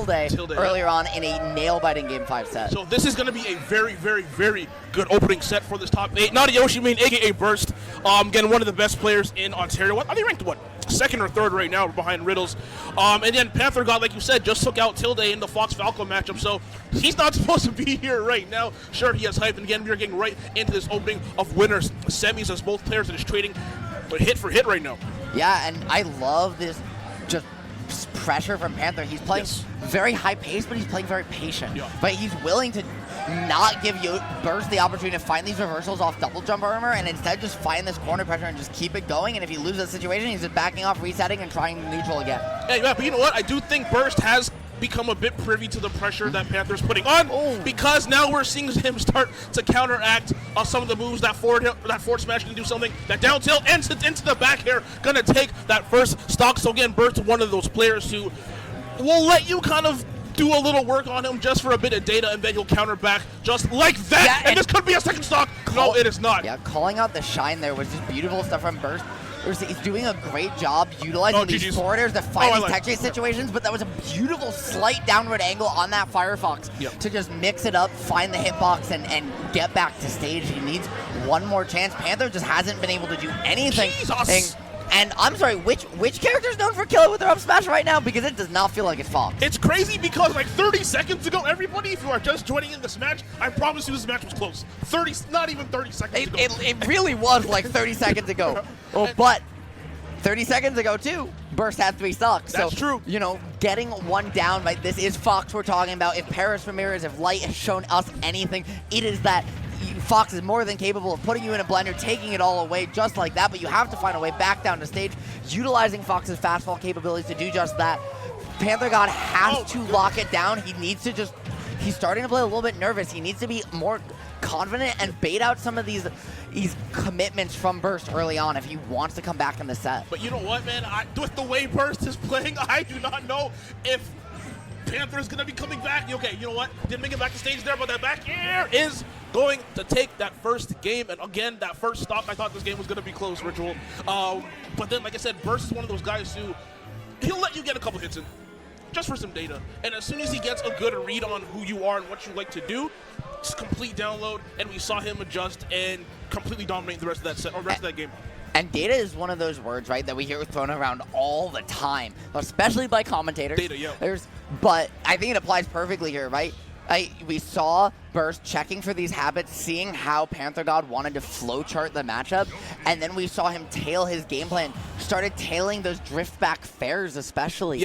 Tilde earlier on in a nail-biting Game 5 set. So this is going to be a very, very, very good opening set for this top 8. NotAYoshiMain, a.k.a. Burst, again, one of the best players in Ontario. Are they ranked, what, second or third right now behind Riddles? And then PantherGod, like you said, just took out Tilde in the Fox-Falco matchup, so he's not supposed to be here right now. Sure, he has hype, and again, we are getting right into this opening of winners semis as both players are just trading hit for hit right now. Yeah, and I love this just pressure from Panther. He's playing very high pace, but he's playing very patient. Yeah. But he's willing to not give you Burst the opportunity to find these reversals off double jump armor and instead just find this corner pressure and just keep it going. And if he loses that situation, he's just backing off, resetting, and trying neutral again. Yeah, but you know what? I do think Burst has become a bit privy to the pressure that Panther's putting on, because now we're seeing him start to counteract some of the moves. That forward smash can do something. That down tilt ends into the back air, gonna take that first stock. So again, Burst is one of those players who will let you kind of do a little work on him just for a bit of data, and then he'll counter back just like that. Yeah, and this could be a second stock. No, it is not. Yeah, calling out the shine there was just beautiful stuff from Burst. He's doing a great job utilizing these forward airs to find these tech chase situations, but that was a beautiful slight downward angle on that Firefox to just mix it up, find the hitbox, and get back to stage. He needs one more chance. Panther just hasn't been able to do anything. Jesus. And I'm sorry, which character is known for killing with their up smash right now? Because it does not feel like it's Fox. It's crazy because like 30 seconds ago, everybody, if you are just joining in this match, I promise you this match was close. Not even 30 seconds ago. It really was like 30 seconds ago. But 30 seconds ago, too, Burst had 3 stocks. That's true. You know, getting one down, like this is Fox we're talking about. If Paris Ramirez, if Light has shown us anything, it is that Fox is more than capable of putting you in a blender, taking it all away just like that, but you have to find a way back down to stage, utilizing Fox's fastball capabilities to do just that. PantherGod has to lock it down. He needs to just, he's starting to play a little bit nervous. He needs to be more confident and bait out some of these commitments from Burst early on if he wants to come back in the set. But you know what, man? With the way Burst is playing, I do not know if Panther is going to be coming back. Okay, you know what? Didn't make it back to stage there, but that back air is going to take that first game. And again, that first stop, I thought this game was going to be close, Ritual. But then, like I said, Burst is one of those guys who, he'll let you get a couple hits in, just for some data. And as soon as he gets a good read on who you are and what you like to do, just complete download, and we saw him adjust and completely dominate the rest of that set, or rest of that game. And data is one of those words, right, that we hear thrown around all the time, especially by commentators. Data, yeah. But I think it applies perfectly here, right? We saw Burst checking for these habits, seeing how PantherGod wanted to flowchart the matchup, and then we saw him tail his game plan, started tailing those drift back fairs especially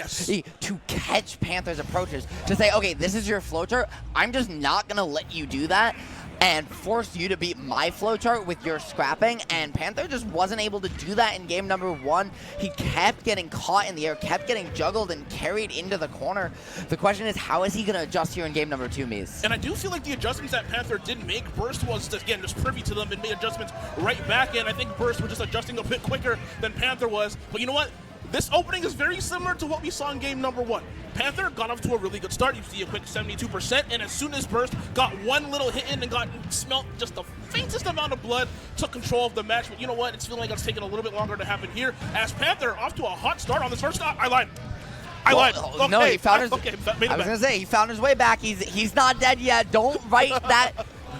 to catch Panther's approaches, to say, okay, this is your flowchart, I'm just not going to let you do that and force you to beat my flowchart with your scrapping, and Panther just wasn't able to do that in game number 1. He kept getting caught in the air, kept getting juggled and carried into the corner. The question is, how is he going to adjust here in game number 2, Mies? And I do feel like the adjustments that Panther did make, Burst was, again, just privy to them and made adjustments right back in. I think Burst was just adjusting a bit quicker than Panther was. But you know what? This opening is very similar to what we saw in game number 1. Panther got off to a really good start. You see a quick 72%, and as soon as Burst got one little hit in and smelt just the faintest amount of blood, took control of the match. But you know what? It's feeling like it's taking a little bit longer to happen here, as Panther off to a hot start on this first stop. I lied. Okay, no, he found his. Okay, I was gonna say he found his way back. He's not dead yet. Don't write that.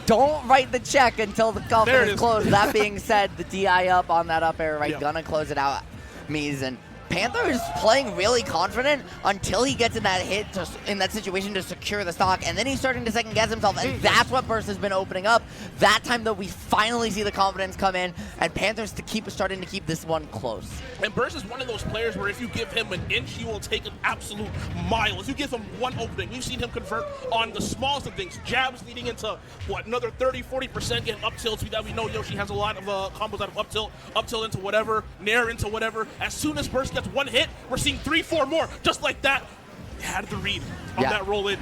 Don't write the check until the confidence is closed. That being said, the DI up on that up air, right? Gonna close it out, Mies. And Panther is playing really confident until he gets in that hit, in that situation to secure the stock, and then he's starting to second guess himself, and that's what Burst has been opening up. That time, though, we finally see the confidence come in, and Panthers starting to keep this one close. And Burst is one of those players where if you give him an inch, he will take an absolute mile. If you give him one opening, we've seen him convert on the smallest of things. Jabs leading into, what, another 30-40%, getting up tilts. We know Yoshi has a lot of combos out of up tilt into whatever, nair into whatever. As soon as Burst gets one hit, we're seeing 3-4 more, just like that. He had the read on that roll in,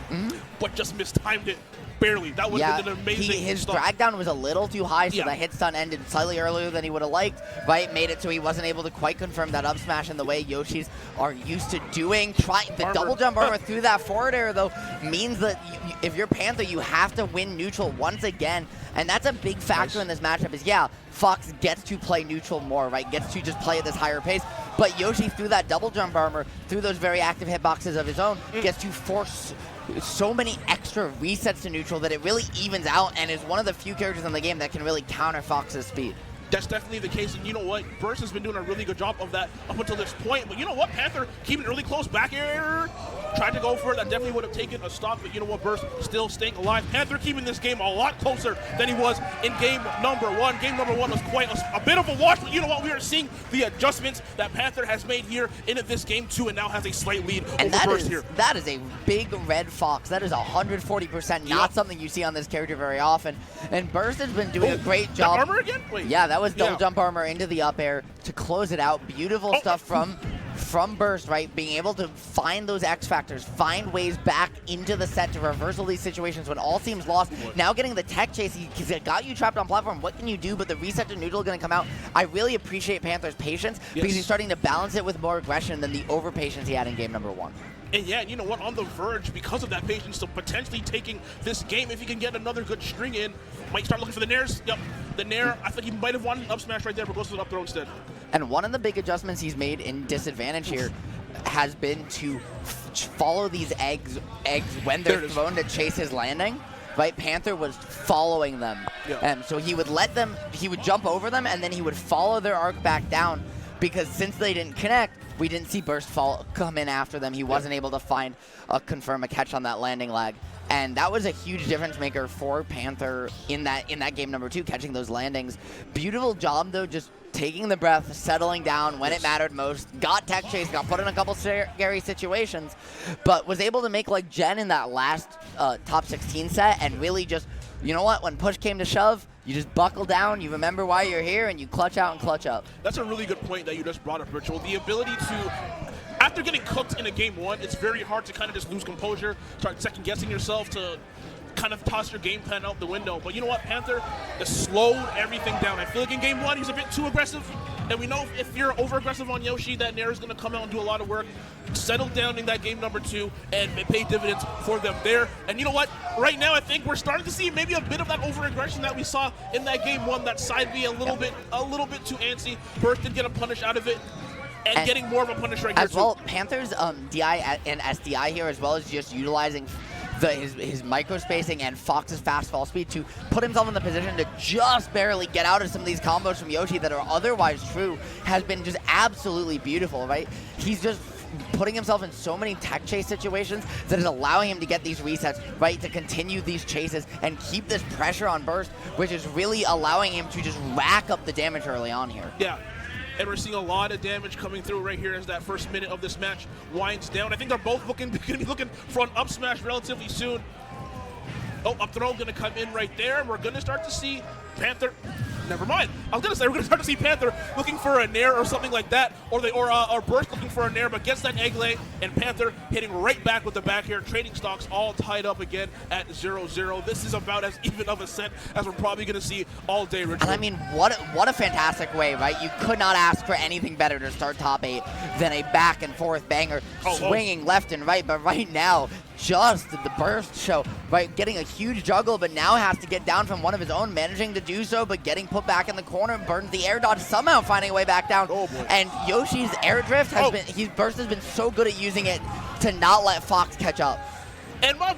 but just mistimed it. barely. That would have been an amazing his stop. drag down was a little too high, so the hit stun ended slightly earlier than he would have liked, right? Made it so he wasn't able to quite confirm that up smash in the way Yoshis are used to doing. The double jump armor through that forward air, though, means that if you're Panther, you have to win neutral once again. And that's a big factor in this matchup is, Fox gets to play neutral more, right? Gets to just play at this higher pace. But Yoshi, through that double jump armor, through those very active hitboxes of his own, gets to force so many extra resets to neutral that it really evens out and is one of the few characters in the game that can really counter Fox's speed. That's definitely the case, and you know what? Burst has been doing a really good job of that up until this point. But you know what? Panther keeping it really close back air. Tried to go for it. That definitely would have taken a stop, but you know what? Burst still staying alive. Panther keeping this game a lot closer than he was in game number one. Game number one was quite a bit of a wash, but you know what? We are seeing the adjustments that Panther has made here in this game too, and now has a slight lead over Burst here. That is a big red Fox. That is 140%, not something you see on this character very often. And Burst has been doing a great job. Armor again? Wait. Yeah, that was double jump armor into the up air to close it out. Beautiful stuff from Burst, right? Being able to find those X factors, find ways back into the set to reverse all these situations when all seems lost. Now getting the tech chase, because it got you trapped on platform. What can you do? But the reset to neutral is going to come out. I really appreciate Panther's patience because he's starting to balance it with more aggression than the over patience he had in game number one. And yeah, you know what? On the verge, because of that patience, to potentially taking this game, if he can get another good string in, might start looking for the nairs. Yep, the nair. I think he might have wanted an up smash right there, but goes to the up throw instead. And one of the big adjustments he's made in disadvantage here has been to follow these eggs when they're thrown to chase his landing. Right, Panther was following them, so he would he would jump over them, and then he would follow their arc back down, because since they didn't connect, we didn't see Burst come in after them. He wasn't able to confirm a catch on that landing lag. And that was a huge difference maker for Panther in that game number two, catching those landings. Beautiful job, though, just taking the breath, settling down when it mattered most. Got tech chase, got put in a couple scary situations, but was able to make like Jen in that last top 16 set and really just, you know what, when push came to shove, you just buckle down, you remember why you're here, and you clutch out and clutch up. That's a really good point that you just brought up, Ritual. The ability to, after getting cooked in a game one, it's very hard to kind of just lose composure, start second-guessing yourself, to kind of toss your game plan out the window. But you know what, Panther just slowed everything down. I feel like in game one, he was a bit too aggressive. And we know if you're over-aggressive on Yoshi, that Nair is going to come out and do a lot of work. Settle down in that game number two and pay dividends for them there. And you know what? Right now, I think we're starting to see maybe a bit of that over-aggression that we saw in that game one. That side B a little bit too antsy. Burst did get a punish out of it. And getting more of a punish right here, as well. Panther's DI and SDI here, as well as just utilizing his micro spacing and Fox's fast fall speed to put himself in the position to just barely get out of some of these combos from Yoshi that are otherwise true, has been just absolutely beautiful, right? He's just putting himself in so many tech chase situations that is allowing him to get these resets, right, to continue these chases and keep this pressure on Burst, which is really allowing him to just rack up the damage early on here. Yeah. And we're seeing a lot of damage coming through right here as that first minute of this match winds down. I think they're both going to be looking for an up smash relatively soon. Oh, up throw going to come in right there. We're going to start to see Panther. Never mind. I was going to say we're going to start to see Panther looking for a nair or something like that, or Burst looking for a nair, but gets that egg lay, and Panther hitting right back with the back air. Trading stocks all tied up again at 0-0. This is about as even of a set as we're probably going to see all day, Richard. And I mean, what a fantastic way, right? You could not ask for anything better to start top 8 than a back and forth banger, swinging left and right. But right now, just the Burst show, right? Getting a huge juggle, but now has to get down from one of his own, managing to do so, but getting put back in the corner, burns the air dodge, somehow finding a way back down. Oh boy. And Yoshi's air drift has Burst has been so good at using it to not let Fox catch up. And my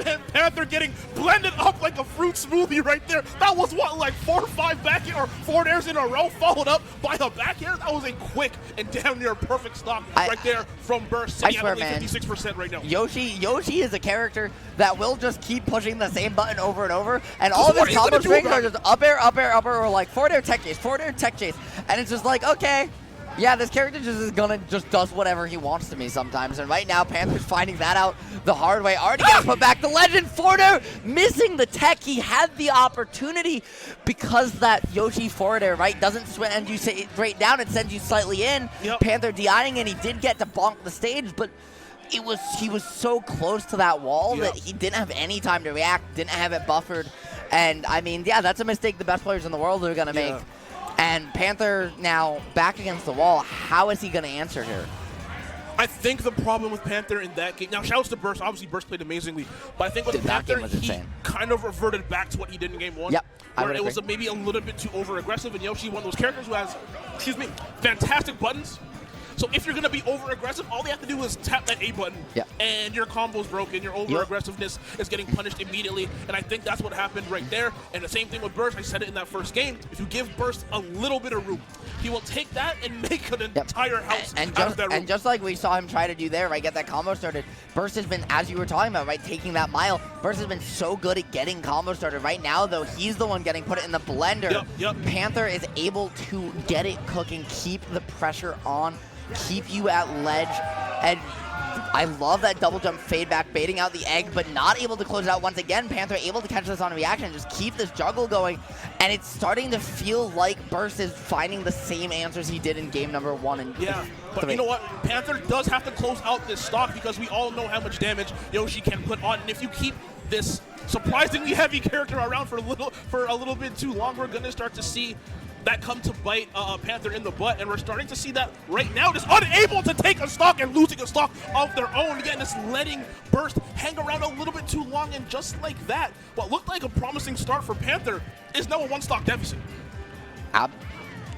man Panther getting blended up like a fruit smoothie right there. That was what, like 4 or 5 back air or 4 airs in a row, followed up by a back air. That was a quick and damn near perfect stock right there from Burst. I swear, man, 56% right now. Yoshi is a character that will just keep pushing the same button over and over, and all of his combo strings are just up air, or like forward air tech chase, and it's just like, okay. Yeah, this character just does whatever he wants to me sometimes, and right now Panther's finding that out the hard way. Already gonna put back the legend. Forward air, missing the tech. He had the opportunity because that Yoshi forward air, right, doesn't send you straight down, it sends you slightly in. Yep. Panther DIing, and he did get to bonk the stage, but he was so close to that wall that he didn't have any time to react, didn't have it buffered. And, I mean, yeah, that's a mistake the best players in the world are going to make. And Panther now back against the wall. How is he going to answer here? I think the problem with Panther in that game, now shouts to Burst, obviously Burst played amazingly, but I think with Panther, he kind of reverted back to what he did in game 1. Yep, where it was maybe a little bit too over-aggressive, and Yoshi, one of those characters who has, fantastic buttons. So if you're going to be over-aggressive, all they have to do is tap that A button, and your combo's broken, your over-aggressiveness is getting punished immediately, and I think that's what happened right there. And the same thing with Burst, I said it in that first game, if you give Burst a little bit of room, he will take that and make an entire house out of that room. And just like we saw him try to do there, right, get that combo started, Burst has been, as you were talking about, right, taking that mile, Burst has been so good at getting combo started. Right now, though, he's the one getting put it in the blender. Panther is able to get it cooking, keep the pressure on, keep you at ledge, and I love that double jump fade back, baiting out the egg, but not able to close it out once again. Panther able to catch this on reaction, just keep this juggle going, and it's starting to feel like Burst is finding the same answers he did in game number 1 and 3. But you know what? Panther does have to close out this stock because we all know how much damage Yoshi can put on, and if you keep this surprisingly heavy character around for a little bit too long, we're gonna start to see that come to bite Panther in the butt, and we're starting to see that right now, just unable to take a stock and losing a stock of their own. Again, just letting Burst hang around a little bit too long, and just like that, what looked like a promising start for Panther is now a 1-stock deficit.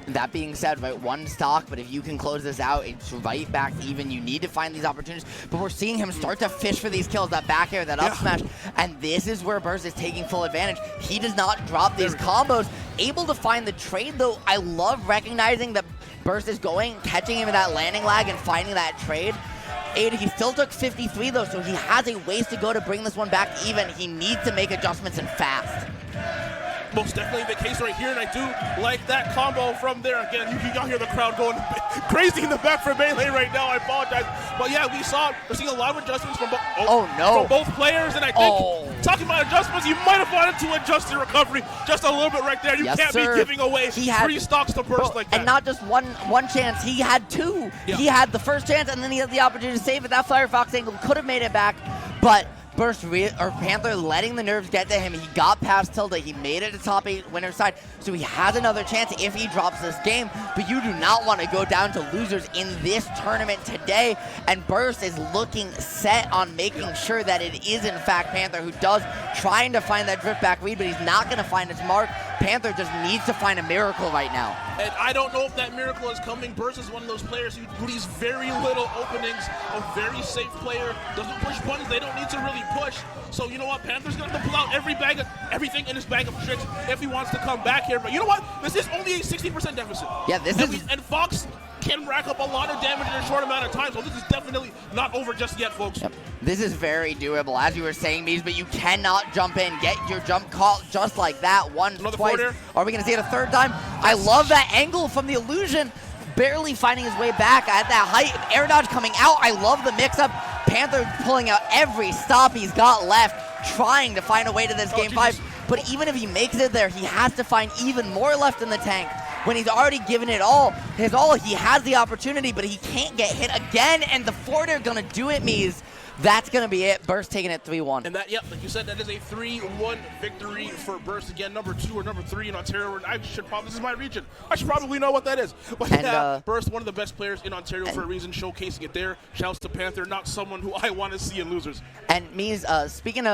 That being said, right, 1 stock, but if you can close this out, it's right back to even. You need to find these opportunities, but we're seeing him start to fish for these kills, that back air, that up smash, and this is where Burst is taking full advantage. He does not drop these combos, able to find the trade, though. I love recognizing that Burst is going, catching him in that landing lag and finding that trade. He still took 53, though, so he has a ways to go to bring this one back even. He needs to make adjustments and fast. Most definitely the case right here, and I do like that combo from there. Again, y'all hear the crowd going crazy in the back for Melee right now. I apologize. But yeah, we're seeing a lot of adjustments from, from both players, and I think, talking about adjustments, you might have wanted to adjust your recovery just a little bit right there. You can't be giving away 3 stocks to Burst like that. And not just one chance, he had 2. He had the first chance, and then he had the opportunity to save it. That Firefox angle could have made it back, but Panther letting the nerves get to him. He got past Tilda. He made it to top 8 winner's side. So he has another chance if he drops this game. But you do not want to go down to losers in this tournament today. And Burst is looking set on making sure that it is in fact Panther who does trying to find that drift back read, but he's not going to find his mark. Panther just needs to find a miracle right now. And I don't know if that miracle is coming. Burst is one of those players who needs very little openings, a very safe player, doesn't push buttons they don't need to really push. So you know what, Panther's going to pull out everything in his bag of tricks if he wants to come back here. But you know what, this is only a 60% deficit. Yeah, and Fox can rack up a lot of damage in a short amount of time, so this is definitely not over just yet, folks. This is very doable, as you were saying, Mees, but you cannot jump in, get your jump caught just like that, once, twice. Are we going to see it a third time? I love that angle from the illusion, barely finding his way back at that height. Air dodge coming out. I love the mix-up. Panther pulling out every stop he's got left, trying to find a way to this game 5. But even if he makes it there, he has to find even more left in the tank. When he's already given it all, he has the opportunity, but he can't get hit again, and the forward air gonna do it, Mees. That's going to be it. Burst taking it 3-1. And that, like you said, that is a 3-1 victory for Burst. Again, number 2 or number 3 in Ontario. And this is my region. I should probably know what that is. But Burst, one of the best players in Ontario for a reason, showcasing it there. Shouts to Panther, not someone who I want to see in losers. And Mees, speaking of